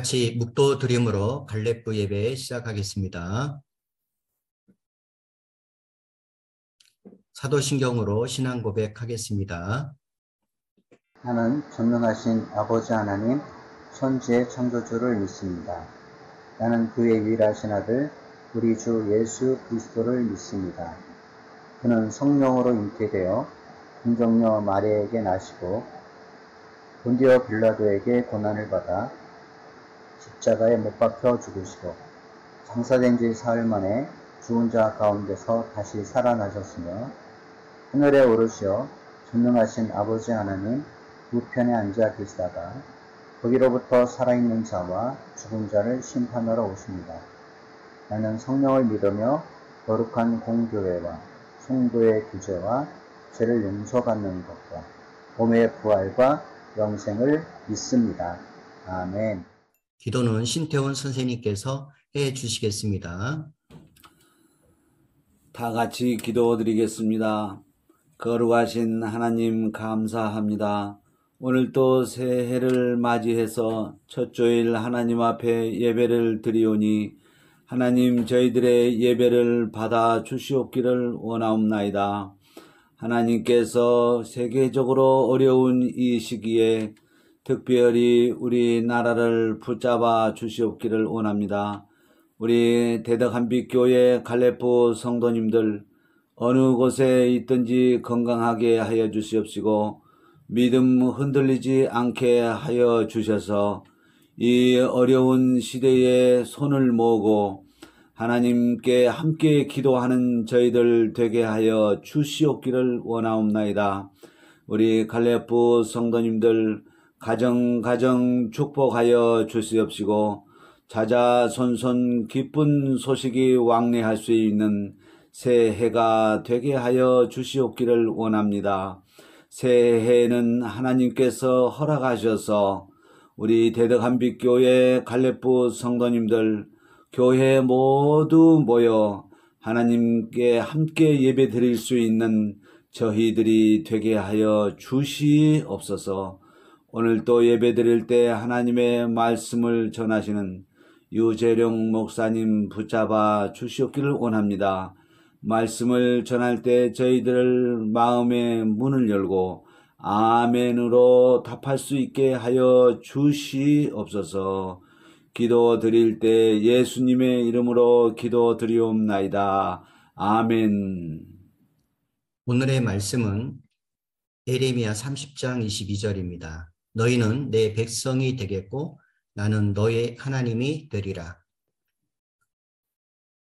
같이 묵도 드림으로 갈렙부 예배 시작하겠습니다. 사도신경으로 신앙 고백하겠습니다. 나는 전능하신 아버지 하나님, 천지의 창조주를 믿습니다. 나는 그의 유일하신 아들, 우리 주 예수 그리스도를 믿습니다. 그는 성령으로 잉태되어 공정녀 마리아에게 나시고 본디오 빌라도에게 고난을 받아 십자가에 못 박혀 죽으시고 장사된 지 사흘 만에 죽은 자 가운데서 다시 살아나셨으며 하늘에 오르시어 전능하신 아버지 하나님 우편에 앉아 계시다가 거기로부터 살아있는 자와 죽은 자를 심판하러 오십니다. 나는 성령을 믿으며 거룩한 공교회와 성도의 구제와 죄를 용서받는 것과 몸의 부활과 영생을 믿습니다. 아멘. 기도는 신태원 선생님께서 해 주시겠습니다. 다 같이 기도드리겠습니다. 거룩하신 하나님 감사합니다. 오늘 또 새해를 맞이해서 첫 주일 하나님 앞에 예배를 드리오니 하나님 저희들의 예배를 받아 주시옵기를 원하옵나이다. 하나님께서 세계적으로 어려운 이 시기에 특별히 우리나라를 붙잡아 주시옵기를 원합니다. 우리 대덕한빛교회 갈렙부 성도님들 어느 곳에 있든지 건강하게 하여 주시옵시고 믿음 흔들리지 않게 하여 주셔서 이 어려운 시대에 손을 모으고 하나님께 함께 기도하는 저희들 되게 하여 주시옵기를 원하옵나이다. 우리 갈렙부 성도님들 가정 축복하여 주시옵시고 자자손손 기쁜 소식이 왕래할 수 있는 새해가 되게 하여 주시옵기를 원합니다. 새해에는 하나님께서 허락하셔서 우리 대덕한빛교회 갈렙부 성도님들 교회 모두 모여 하나님께 함께 예배 드릴 수 있는 저희들이 되게 하여 주시옵소서. 오늘 또 예배 드릴 때 하나님의 말씀을 전하시는 유재룡 목사님 붙잡아 주시옵기를 원합니다. 말씀을 전할 때 저희들 마음의 문을 열고 아멘으로 답할 수 있게 하여 주시옵소서. 기도 드릴 때 예수님의 이름으로 기도 드리옵나이다. 아멘. 오늘의 말씀은 예레미야 30장 22절입니다. 너희는 내 백성이 되겠고 나는 너의 하나님이 되리라.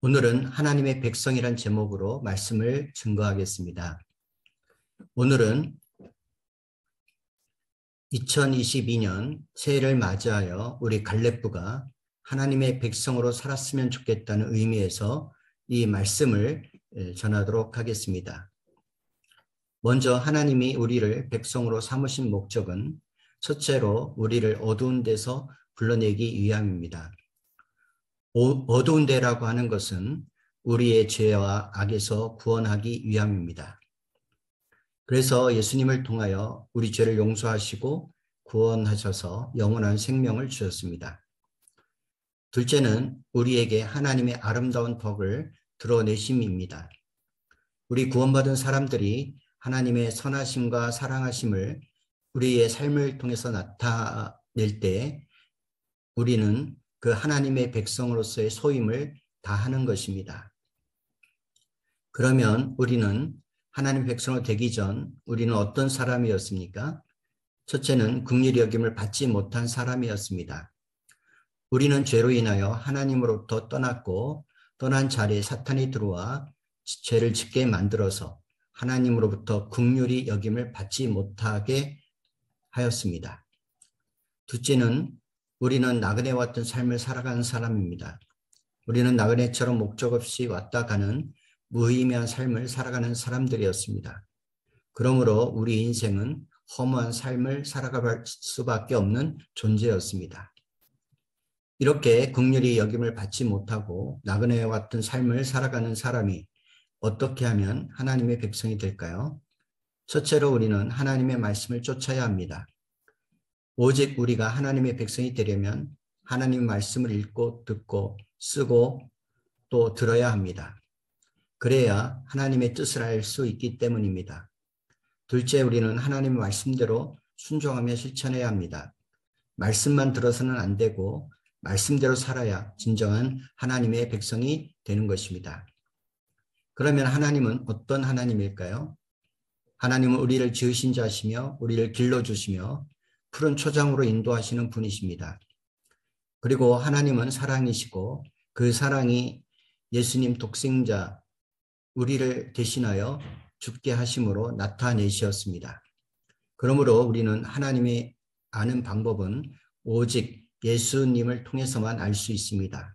오늘은 하나님의 백성이란 제목으로 말씀을 증거하겠습니다. 오늘은 2022년 새해를 맞이하여 우리 갈렙부가 하나님의 백성으로 살았으면 좋겠다는 의미에서 이 말씀을 전하도록 하겠습니다. 먼저 하나님이 우리를 백성으로 삼으신 목적은 첫째로 우리를 어두운 데서 불러내기 위함입니다. 어두운 데라고 하는 것은 우리의 죄와 악에서 구원하기 위함입니다. 그래서 예수님을 통하여 우리 죄를 용서하시고 구원하셔서 영원한 생명을 주셨습니다. 둘째는 우리에게 하나님의 아름다운 덕을 드러내심입니다. 우리 구원받은 사람들이 하나님의 선하심과 사랑하심을 우리의 삶을 통해서 나타낼 때 우리는 그 하나님의 백성으로서의 소임을 다하는 것입니다. 그러면 우리는 하나님 백성으로 되기 전 우리는 어떤 사람이었습니까? 첫째는 긍휼히 여김을 받지 못한 사람이었습니다. 우리는 죄로 인하여 하나님으로부터 떠났고 떠난 자리에 사탄이 들어와 죄를 짓게 만들어서 하나님으로부터 긍휼히 여김을 받지 못하게 하였습니다. 둘째는 우리는 나그네 왔던 삶을 살아가는 사람입니다. 우리는 나그네처럼 목적 없이 왔다 가는 무의미한 삶을 살아가는 사람들이었습니다. 그러므로 우리 인생은 허무한 삶을 살아갈 수밖에 없는 존재였습니다. 이렇게 긍휼히 여김을 받지 못하고 나그네 왔던 삶을 살아가는 사람이 어떻게 하면 하나님의 백성이 될까요? 첫째로 우리는 하나님의 말씀을 쫓아야 합니다. 오직 우리가 하나님의 백성이 되려면 하나님 말씀을 읽고 듣고 쓰고 또 들어야 합니다. 그래야 하나님의 뜻을 알 수 있기 때문입니다. 둘째, 우리는 하나님의 말씀대로 순종하며 실천해야 합니다. 말씀만 들어서는 안 되고 말씀대로 살아야 진정한 하나님의 백성이 되는 것입니다. 그러면 하나님은 어떤 하나님일까요? 하나님은 우리를 지으신 자시며 우리를 길러주시며 푸른 초장으로 인도하시는 분이십니다. 그리고 하나님은 사랑이시고 그 사랑이 예수님 독생자 우리를 대신하여 죽게 하심으로 나타내셨습니다. 그러므로 우리는 하나님의 아는 방법은 오직 예수님을 통해서만 알 수 있습니다.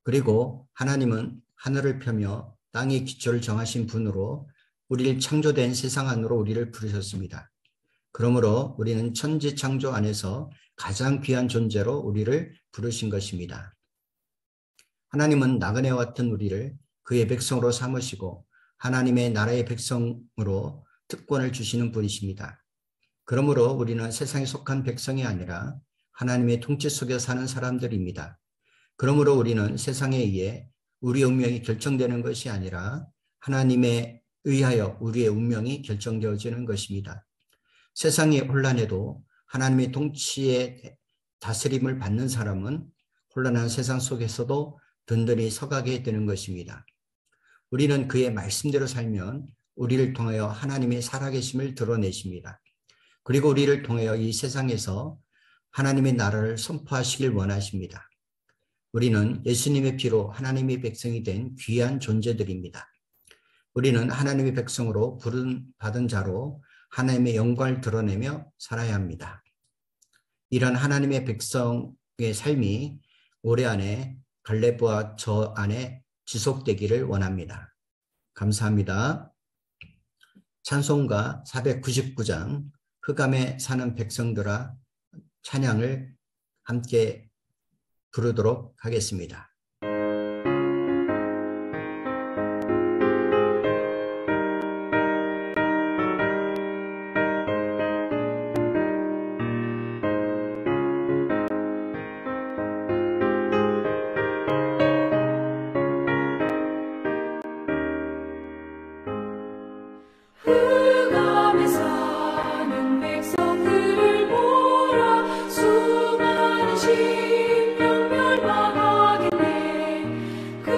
그리고 하나님은 하늘을 펴며 땅의 기초를 정하신 분으로 우리를 창조된 세상 안으로 우리를 부르셨습니다. 그러므로 우리는 천지 창조 안에서 가장 귀한 존재로 우리를 부르신 것입니다. 하나님은 나그네와 같은 우리를 그의 백성으로 삼으시고 하나님의 나라의 백성으로 특권을 주시는 분이십니다. 그러므로 우리는 세상에 속한 백성이 아니라 하나님의 통치 속에 사는 사람들입니다. 그러므로 우리는 세상에 의해 우리의 운명이 결정되는 것이 아니라 하나님에 의하여 우리의 운명이 결정되어지는 것입니다. 세상이 혼란해도 하나님의 통치의 다스림을 받는 사람은 혼란한 세상 속에서도 든든히 서가게 되는 것입니다. 우리는 그의 말씀대로 살면 우리를 통하여 하나님의 살아계심을 드러내십니다. 그리고 우리를 통하여 이 세상에서 하나님의 나라를 선포하시길 원하십니다. 우리는 예수님의 피로 하나님의 백성이 된 귀한 존재들입니다. 우리는 하나님의 백성으로 부름받은 자로 하나님의 영광을 드러내며 살아야 합니다. 이런 하나님의 백성의 삶이 올해 안에 갈렙과 저 안에 지속되기를 원합니다. 감사합니다. 찬송가 499장 흑암에 사는 백성들아 찬양을 함께 부르도록 하겠습니다. 흑암에 사는 백성들을 보라 수많은 심령 멸망하겠네. 그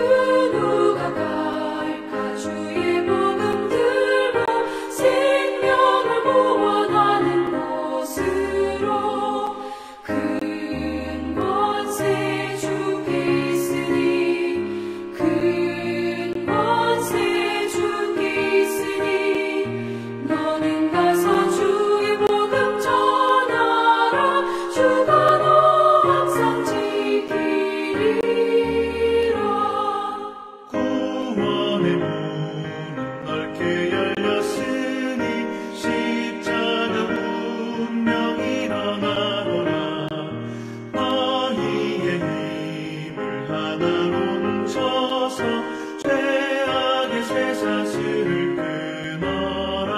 누가 갈까 주의 복음 들고 생명을 구원하는 곳으로. 큰 권세 주께 있으니 큰 권세 주께 있으니 너는 가서 주의 복음 전하라. 주가 너 항상 지키리라. 구원의 문은 넓게 열렸으니 십자가 운명 일어나거라. 너희의 힘을 하나로 뭉쳐서 죄악의 쇠사슬을 끊어라.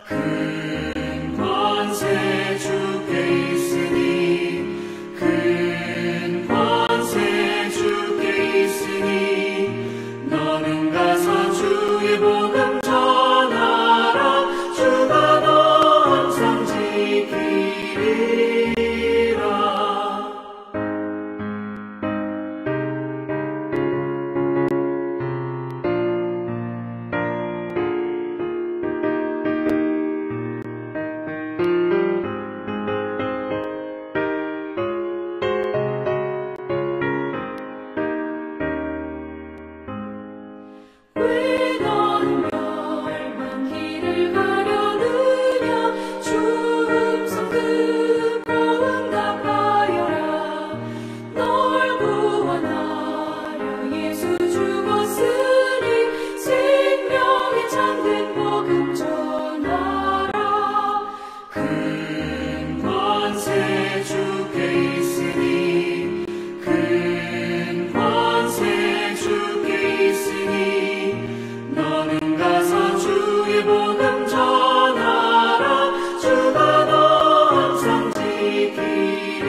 큰 권세 주께 있으니 큰 권세 주께 있으니 너는 가서 주의 복음 전하라. 주가 너 항상 지키리라. 왜 너는 멸망길을 가려느냐. 주 음성 듣고 응답하여라. 널 구원하려 예수 죽었으니 생명의 참된 복음 전하라. 큰 권세 주께 있으니 큰 권세 주께 있으니 너는 가서 주의 복음 전하라. 주가 너 항상 지키리라.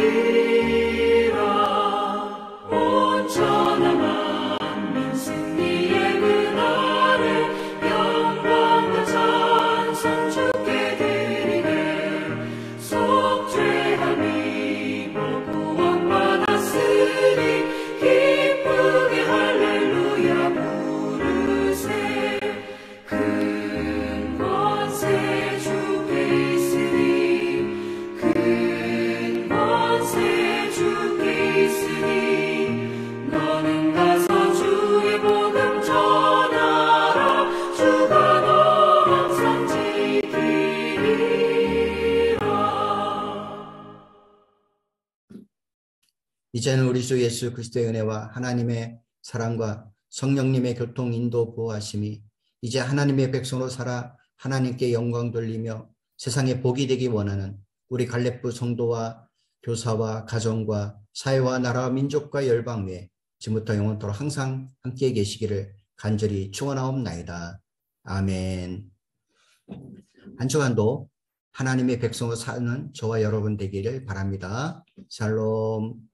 이제는 우리 주 예수 그리스도의 은혜와 하나님의 사랑과 성령님의 교통 인도 보호하심이 이제 하나님의 백성으로 살아 하나님께 영광 돌리며 세상에 복이 되기 원하는 우리 갈렙부 성도와 교사와 가정과 사회와 나라와 민족과 열방 외에 지금부터 영원토록 항상 함께 계시기를 간절히 축원하옵나이다. 아멘. 한 주간도 하나님의 백성으로 사는 저와 여러분 되기를 바랍니다. 샬롬.